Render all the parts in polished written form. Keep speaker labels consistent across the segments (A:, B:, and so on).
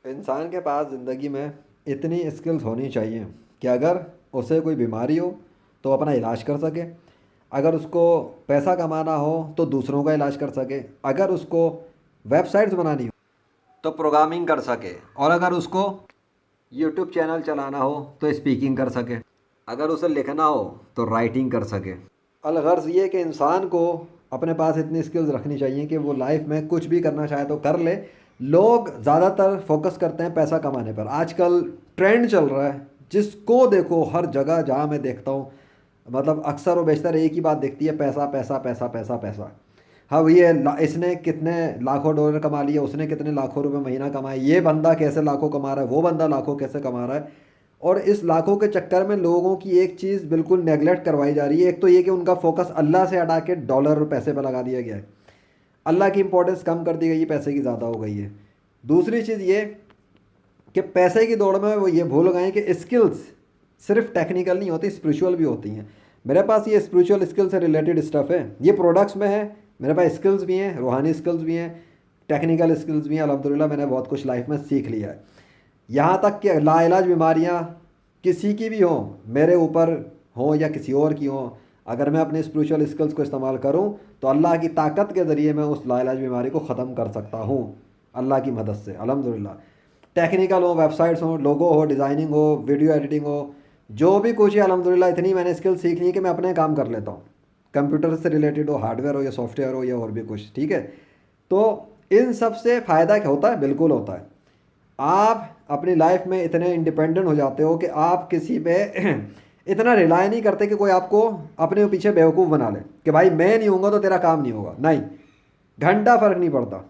A: इंसान के पास ज़िंदगी में इतनी स्किल्स होनी चाहिए कि अगर उसे कोई बीमारी हो तो अपना इलाज कर सके। अगर उसको पैसा कमाना हो तो दूसरों का इलाज कर सके। अगर उसको वेबसाइट्स बनानी हो तो प्रोग्रामिंग कर सके। और अगर उसको यूट्यूब चैनल चलाना हो तो स्पीकिंग कर सके। अगर उसे लिखना हो तो राइटिंग कर सके। अलगर्ज ये कि इंसान को अपने पास इतनी स्किल्स रखनी चाहिए कि वो लाइफ में कुछ भी करना चाहे तो कर ले। लोग ज़्यादातर फोकस करते हैं पैसा कमाने पर। आजकल ट्रेंड चल रहा है, जिसको देखो हर जगह जहाँ मैं देखता हूँ, मतलब अक्सर व बेशतर एक ही बात दिखती है, पैसा पैसा पैसा पैसा पैसा। हाँ, इसने कितने लाखों डॉलर कमा लिए, उसने कितने लाखों रुपए महीना कमाए, ये बंदा कैसे लाखों कमा रहा है, वो बंदा लाखों कैसे कमा रहा है। और इस लाखों के चक्कर में लोगों की एक चीज़ बिल्कुल नेगलेक्ट करवाई जा रही है। एक तो ये कि उनका फोकस अल्लाह से हटा के डॉलर और पैसे पर लगा दिया गया है। अल्लाह की इंपॉर्टेंस कम कर दी गई है, पैसे की ज़्यादा हो गई है। दूसरी चीज़ ये कि पैसे की दौड़ में वो ये भूल गए कि स्किल्स सिर्फ टेक्निकल नहीं होती, स्पिरिचुअल भी होती हैं। मेरे पास ये स्पिरिचुअल स्किल से रिलेटेड स्टफ़ है, ये प्रोडक्ट्स में है। मेरे पास स्किल्स भी हैं, रूहानी स्किल्स भी हैं, टेक्निकल स्किल्स भी हैं। अल्हम्दुलिल्लाह मैंने बहुत कुछ लाइफ में सीख लिया है। यहाँ तक कि लाइलाज बीमारियाँ किसी की भी हों, मेरे ऊपर हों या किसी और की हों, अगर मैं अपने स्पिरिचुअल स्किल्स को इस्तेमाल करूँ तो अल्लाह की ताकत के ज़रिए मैं उस लाइलाज बीमारी को ख़त्म कर सकता हूँ, अल्लाह की मदद से अल्हम्दुलिल्लाह। टेक्निकल हो, वेबसाइट्स हो, लोगो हो, डिज़ाइनिंग हो, वीडियो एडिटिंग हो, जो भी कुछ है अल्हम्दुलिल्लाह इतनी मैंने स्किल सीख ली है कि मैं अपने काम कर लेता हूँ। कंप्यूटर से रिलेटेड हो, हार्डवेयर हो या सॉफ्टवेयर हो या और भी कुछ, ठीक है। तो इन सब से फ़ायदा क्या होता है? बिल्कुल होता है। आप अपनी लाइफ में इतने इंडिपेंडेंट हो जाते हो कि आप किसी पे इतना रिलाय नहीं करते कि कोई आपको अपने पीछे बेवकूफ़ बना ले कि भाई मैं नहीं हूँगा तो तेरा काम नहीं होगा। नहीं, घंटा फ़र्क नहीं पड़ता।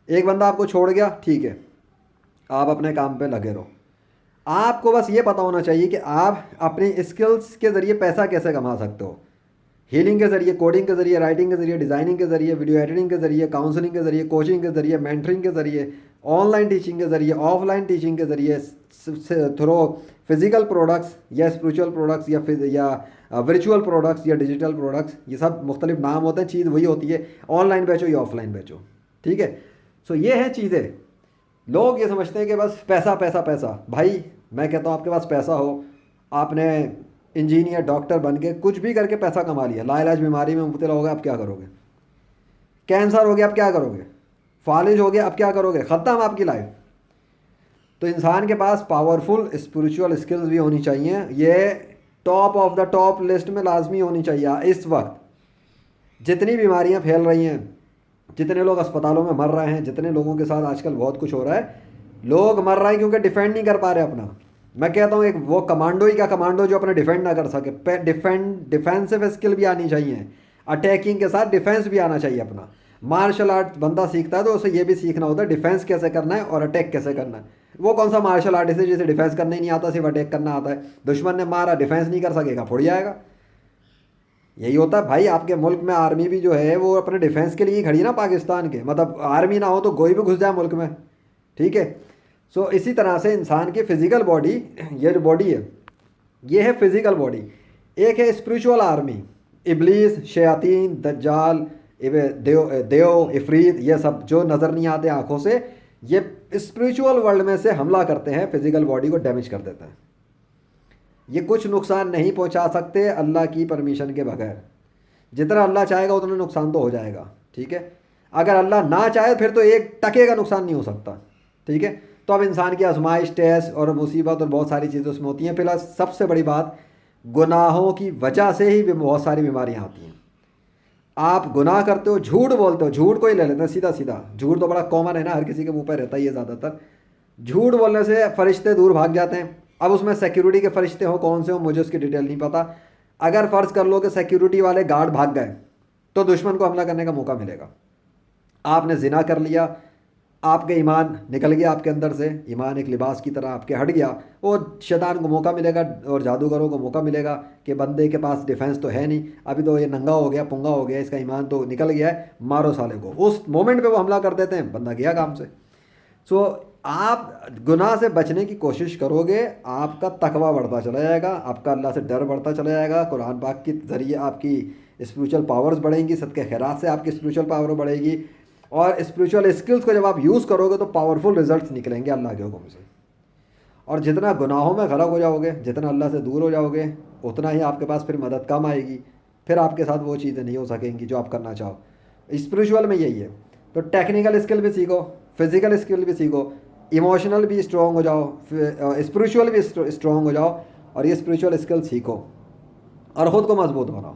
A: एक बंदा आपको छोड़ गया, ठीक है, आप अपने काम पे लगे रहो। आपको बस ये पता होना चाहिए कि आप अपनी स्किल्स के ज़रिए पैसा कैसे कमा सकते हो। हीलिंग के ज़रिए, कोडिंग के ज़रिए, राइटिंग के ज़रिए, डिज़ाइनिंग के ज़रिए, वीडियो एडिटिंग के ज़रिए, काउंसलिंग के ज़रिए, कोचिंग के ज़रिए, मेंटरिंग के ज़रिए, ऑनलाइन टीचिंग के ज़रिए, ऑफलाइन टीचिंग के ज़रिए, थ्रो फिज़िकल प्रोडक्ट्स या स्पिरिचुअल प्रोडक्ट्स या वर्चुअल प्रोडक्ट्स या डिजिटल प्रोडक्ट्स, ये सब मुख्तलिफ नाम होते हैं, चीज़ वही होती है। ऑनलाइन बेचो या ऑफलाइन बेचो, ठीक है। सो ये हैं चीज़ें। लोग ये समझते हैं कि बस पैसा पैसा पैसा। भाई मैं कहता हूँ आपके पास पैसा हो, आपने इंजीनियर डॉक्टर बन के कुछ भी करके पैसा कमा लिया, लाइलाज बीमारी में मुब्तला हो गए, अब क्या करोगे? कैंसर हो गया, अब क्या करोगे? फालिज हो गया, अब क्या करोगे? ख़त्म आपकी लाइफ। तो इंसान के पास पावरफुल स्पिरिचुअल स्किल्स भी होनी चाहिए। ये top of the top list में लाजमी होनी चाहिए। इस वक्त जितनी बीमारियां फैल रही हैं, जितने लोग अस्पतालों में मर रहे हैं, जितने लोगों के साथ आजकल बहुत कुछ हो रहा है, लोग मर रहे हैं क्योंकि डिफेंड नहीं कर पा रहे अपना। मैं कहता हूँ एक वो कमांडो ही का कमांडो जो अपना डिफेंड ना कर सके। डिफेंसिव स्किल भी आनी चाहिए, अटैकिंग के साथ डिफेंस भी आना चाहिए अपना। मार्शल आर्ट बंदा सीखता है तो उसे ये भी सीखना होता है डिफेंस कैसे करना है और अटैक कैसे करना है। वो कौन सा मार्शल आर्टिस्ट है जिसे डिफेंस करना ही नहीं आता, सिर्फ अटैक करना आता है? दुश्मन ने मारा, डिफेंस नहीं कर सकेगा, फुड़ जाएगा। यही होता है भाई। आपके मुल्क में आर्मी भी जो है वो अपने डिफेंस के लिए ही खड़ी है ना, पाकिस्तान के। मतलब आर्मी ना हो तो कोई भी घुस जाए मुल्क में, ठीक है। सो इसी तरह से इंसान की फिजिकल बॉडी, ये जो बॉडी है ये है फिजिकल बॉडी। एक है स्पिरिचुअल आर्मी, इब्लीस, शयातीन, दज्जाल, देव इफरीत, ये सब जो नज़र नहीं आते आंखों से, ये स्पिरिचुअल वर्ल्ड में से हमला करते हैं, फिजिकल बॉडी को डैमेज कर देते हैं। ये कुछ नुकसान नहीं पहुंचा सकते अल्लाह की परमिशन के बगैर। जितना अल्लाह चाहेगा उतना नुकसान तो हो जाएगा, ठीक है। अगर अल्लाह ना चाहे फिर तो एक टके का नुकसान नहीं हो सकता, ठीक है। तो अब इंसान की आजमाइश, टेस्ट और मुसीबत और बहुत सारी चीज़ें उसमें होती हैं। फिलहाल सबसे बड़ी बात, गुनाहों की वजह से ही बहुत सारी बीमारियां आती हैं। आप गुनाह करते हो, झूठ बोलते हो, झूठ को ही ले लेते हैं सीधा सीधा। झूठ तो बड़ा कॉमन है ना, हर किसी के मुंह पर रहता ही है ज़्यादातर। झूठ बोलने से फरिश्ते दूर भाग जाते हैं। अब उसमें सिक्योरिटी के फरिश्ते हो कौन से हो मुझे उसकी डिटेल नहीं पता। अगर फ़र्ज़ कर लो कि सिक्योरिटी वाले गार्ड भाग गए तो दुश्मन को हमला करने का मौका मिलेगा। आपने जिना कर लिया, आपके ईमान निकल गया आपके अंदर से, ईमान एक लिबास की तरह आपके हट गया, और शैतान को मौका मिलेगा और जादूगरों को मौका मिलेगा कि बंदे के पास डिफेंस तो है नहीं, अभी तो ये नंगा हो गया, पुंगा हो गया, इसका ईमान तो निकल गया है, मारो साले को। उस मोमेंट पे वो हमला कर देते हैं, बंदा गया काम से। सो आप गुनाह से बचने की कोशिश करोगे, आपका तकवा बढ़ता चला जाएगा, आपका अल्लाह से डर बढ़ता चला जाएगा। कुरान पाक के ज़रिए आपकी स्पिरिचुअल पावर्स बढ़ेंगी, सदक़े खैरात से आपकी स्पिरिचुअल पावर बढ़ेगी। और स्पिरिचुअल स्किल्स को जब आप यूज़ करोगे तो पावरफुल रिजल्ट्स निकलेंगे अल्लाह के हुक्म से। और जितना गुनाहों में गरक हो जाओगे, जितना अल्लाह से दूर हो जाओगे, उतना ही आपके पास फिर मदद कम आएगी, फिर आपके साथ वो चीज़ें नहीं हो सकेंगी जो आप करना चाहो। स्पिरिचुअल में यही है। तो टेक्निकल स्किल भी सीखो, फिजिकल स्किल भी सीखो, इमोशनल भी स्ट्रॉन्ग हो जाओ, स्पिरिचुअल भी स्ट्रॉन्ग हो जाओ, और ये स्पिरिचुअल स्किल सीखो और ख़ुद को मजबूत बनाओ,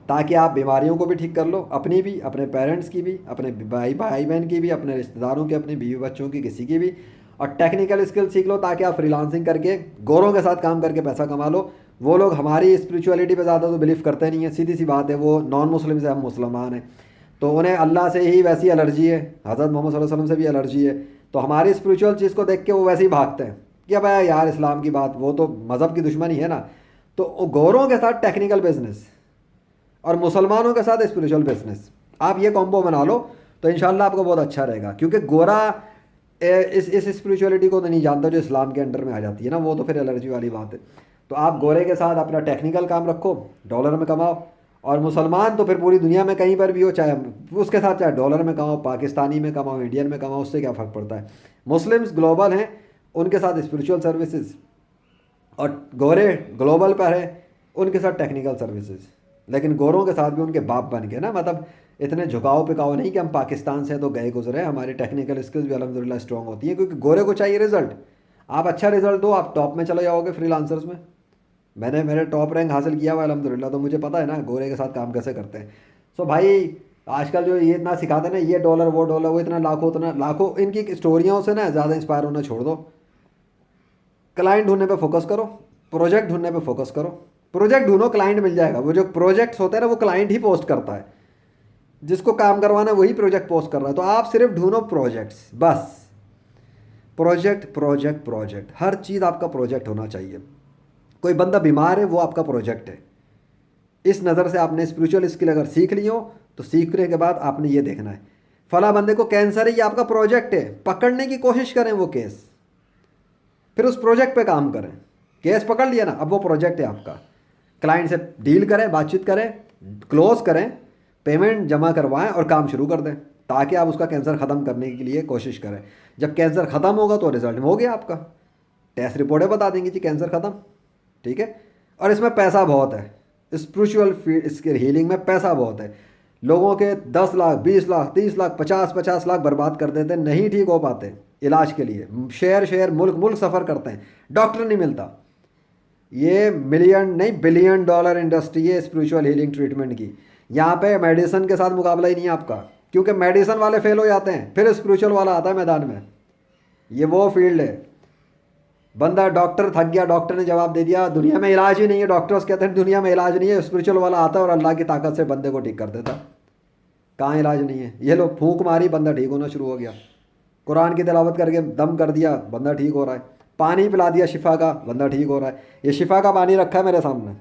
A: ताकि आप बीमारियों को भी ठीक कर लो, अपनी भी, अपने पेरेंट्स की भी, अपने भाई बहन की भी, अपने रिश्तेदारों की, अपनी बीवी बच्चों की, किसी की भी। और टेक्निकल स्किल सीख लो ताकि आप फ्रीलांसिंग करके गोरों के साथ काम करके पैसा कमा लो। वो लोग हमारी स्पिरिचुअलिटी पे ज़्यादा तो बिलीव करते नहीं है, सीधी सी बात है, वो नॉन मुस्लिम से हम मुसलमान हैं, तो उन्हें अल्लाह से ही वैसी एलर्जी है, हज़रत मोहम्मद सल्लल्लाहु अलैहि वसल्लम से भी एलर्जी है। तो हमारी स्पिरिचुअल चीज़ को देख के वो वैसे ही भागते हैं कि अब यार इस्लाम की बात, वो तो मज़हब की दुश्मनी है ना। तो गोरों के साथ टेक्निकल बिजनेस और मुसलमानों के साथ स्पिरिचुअल बिजनेस, आप ये कॉम्बो बना लो तो इंशाल्लाह आपको बहुत अच्छा रहेगा। क्योंकि गोरा इस स्पिरिचुअलिटी को तो नहीं जानता जो इस्लाम के अंडर में आ जाती है ना, वो तो फिर एलर्जी वाली बात है। तो आप गोरे के साथ अपना टेक्निकल काम रखो, डॉलर में कमाओ, और मुसलमान तो फिर पूरी दुनिया में कहीं पर भी हो, चाहे उसके साथ चाहे डॉलर में कमाओ, पाकिस्तानी में कमाओ, इंडियन में कमाओ, उससे क्या फ़र्क पड़ता है। मुस्लिम्स ग्लोबल हैं, उनके साथ स्पिरिचुअल सर्विसेज, और गोरे ग्लोबल पर है, उनके साथ टेक्निकल सर्विसेज। लेकिन गोरों के साथ भी उनके बाप बन गए ना, मतलब इतने झुकाव पिकाव नहीं कि हम पाकिस्तान से तो गए गुजरे, हमारी टेक्निकल स्किल्स भी अल्हम्दुलिल्लाह स्ट्रॉन्ग होती हैं, क्योंकि गोरे को चाहिए रिजल्ट। आप अच्छा रिजल्ट दो, आप टॉप में चले जाओगे फ्रीलांसर्स में। मैंने मेरे टॉप रैंक हासिल किया हुआ अल्हम्दुलिल्लाह, तो मुझे पता है ना गोरे के साथ काम कैसे करते हैं। सो भाई आजकल जो ये इतना सिखाते हैं ना, ये डॉलर वो डॉलर, वो इतना लाखों उतना लाखों, इनकी स्टोरियों से ना ज़्यादा इंस्पायर होना छोड़ दो। क्लाइंट ढूंढने पे फोकस करो, प्रोजेक्ट ढूंढने पे फोकस करो। प्रोजेक्ट ढूंढो, क्लाइंट मिल जाएगा। वो जो प्रोजेक्ट्स होते हैं ना, वो क्लाइंट ही पोस्ट करता है, जिसको काम करवाना है वही प्रोजेक्ट पोस्ट कर रहा है। तो आप सिर्फ ढूंढो प्रोजेक्ट्स, बस प्रोजेक्ट प्रोजेक्ट प्रोजेक्ट, हर चीज़ आपका प्रोजेक्ट होना चाहिए। कोई बंदा बीमार है, वो आपका प्रोजेक्ट है। इस नज़र से आपने स्पिरिचुअल स्किल अगर सीख ली हो, तो सीखने के बाद आपने ये देखना है, फला बंदे को कैंसर है, ये आपका प्रोजेक्ट है, पकड़ने की कोशिश करें वो केस, फिर उस प्रोजेक्ट पे काम करें। केस पकड़ लिया ना, अब वो प्रोजेक्ट है आपका। क्लाइंट से डील करें, बातचीत करें, क्लोज करें, पेमेंट जमा करवाएं और काम शुरू कर दें, ताकि आप उसका कैंसर ख़त्म करने के लिए कोशिश करें। जब कैंसर ख़त्म होगा तो रिजल्ट हो गया आपका, टेस्ट रिपोर्टें बता देंगी जी कैंसर ख़त्म, ठीक है। और इसमें पैसा बहुत है, स्पिरिचुअल फील्ड, इसके हीलिंग में पैसा बहुत है। लोगों के 10 लाख 20 लाख 30 लाख 50 लाख बर्बाद कर देते हैं, नहीं ठीक हो पाते इलाज के लिए, शहर शहर मुल्क मुल्क सफ़र करते हैं, डॉक्टर नहीं मिलता। ये मिलियन नहीं बिलियन डॉलर इंडस्ट्री है स्पिरिचुअल हीलिंग ट्रीटमेंट की। यहाँ पे मेडिसिन के साथ मुकाबला ही नहीं है आपका, क्योंकि मेडिसिन वाले फेल हो जाते हैं, फिर स्पिरिचुअल वाला आता है मैदान में। ये वो फील्ड है। बंदा डॉक्टर थक गया, डॉक्टर ने जवाब दे दिया दुनिया में इलाज ही नहीं है, डॉक्टर्स कहते हैं दुनिया में इलाज नहीं है, स्पिरिचुअल वाला आता है और अल्लाह की ताकत से बंदे को ठीक कर देता। कहाँ इलाज नहीं है, ये लो फूंक मारी बंदा ठीक होना शुरू हो गया, कुरान की तिलावत करके दम कर दिया बंदा ठीक हो रहा है, पानी पिला दिया शिफा का बंदा ठीक हो रहा है। ये शिफा का पानी रखा है मेरे सामने,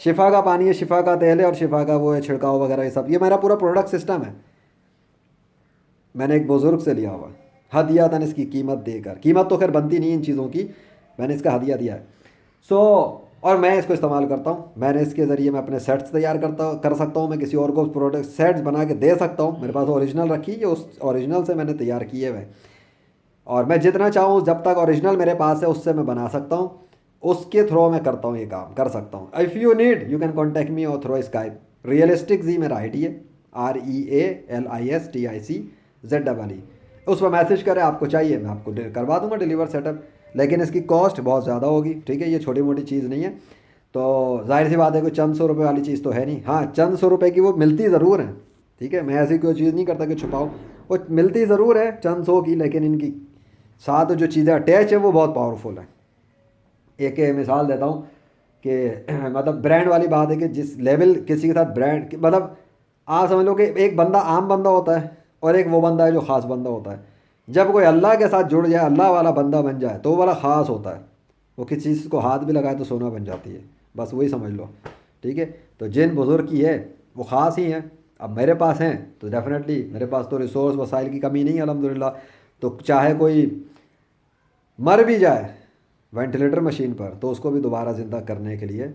A: शिफा का पानी है, शिफा का तेल है, और शिफा का वो है छिड़काव वगैरह, ये सब ये मेरा पूरा प्रोडक्ट सिस्टम है। मैंने एक बुज़ुर्ग से लिया हुआ, हदिया था इसकी कीमत देकर, कीमत तो खैर बनती नहीं इन चीज़ों की, मैंने इसका हदिया दिया है। सो और मैं इसको इस्तेमाल करता हूँ, मैंने इसके ज़रिए मैं अपने सेट्स तैयार कर सकता हूँ, मैं किसी और को प्रोडक्ट सेट्स बना के दे सकता हूँ। मेरे पास ओरिजिनल रखी है, उस ओरिजिनल से मैंने तैयार किए हुए, और मैं जितना चाहूँ जब तक ओरिजिनल मेरे पास है उससे मैं बना सकता हूँ, उसके थ्रू मैं करता हूँ, ये काम कर सकता हूँ। If you need you can contact me और थ्रू स्काइप। रियलिस्टिक जी मेरा ID है, REALISTICZEE। उस पर मैसेज करें, आपको चाहिए मैं आपको करवा दूंगा डिलीवर सेटअप, लेकिन इसकी कॉस्ट बहुत ज़्यादा होगी, ठीक है। ये छोटी मोटी चीज़ नहीं है, तो जाहिर सी बात है कोई चंद सौ रुपये वाली चीज़ तो है नहीं। हाँ, चंद सौ रुपये की वो मिलती ज़रूर है, ठीक है, मैं ऐसी कोई चीज़ नहीं करता कि छुपाऊँ, वो मिलती ज़रूर है चंद सौ की, लेकिन इनकी साथ जो चीज़ें अटैच है वो बहुत पावरफुल है। एक मिसाल देता हूँ कि मतलब ब्रांड वाली बात है कि जिस लेवल किसी के साथ ब्रांड, मतलब आप समझ लो कि एक बंदा आम बंदा होता है और एक वो बंदा है जो ख़ास बंदा होता है। जब कोई अल्लाह के साथ जुड़ जाए, अल्लाह वाला बंदा बन जाए, तो वो वाला ख़ास होता है, वो किसी चीज़ को हाथ भी लगाए तो सोना बन जाती है, बस वही समझ लो, ठीक है। तो जिन बुज़ुर्ग की है वो ख़ास ही हैं। अब मेरे पास हैं तो डेफ़िनेटली मेरे पास तो रिसोर्स वसाइल की कमी नहीं है अल्हम्दुलिल्लाह। तो चाहे कोई मर भी जाए वेंटिलेटर मशीन पर, तो उसको भी दोबारा ज़िंदा करने के लिए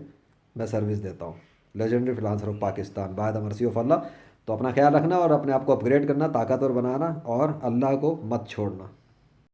A: मैं सर्विस देता हूँ। Legendary freelancer of Pakistan by the mercy of Allah. तो अपना ख्याल रखना और अपने आप को अपग्रेड करना, ताकतवर बनाना, और अल्लाह को मत छोड़ना।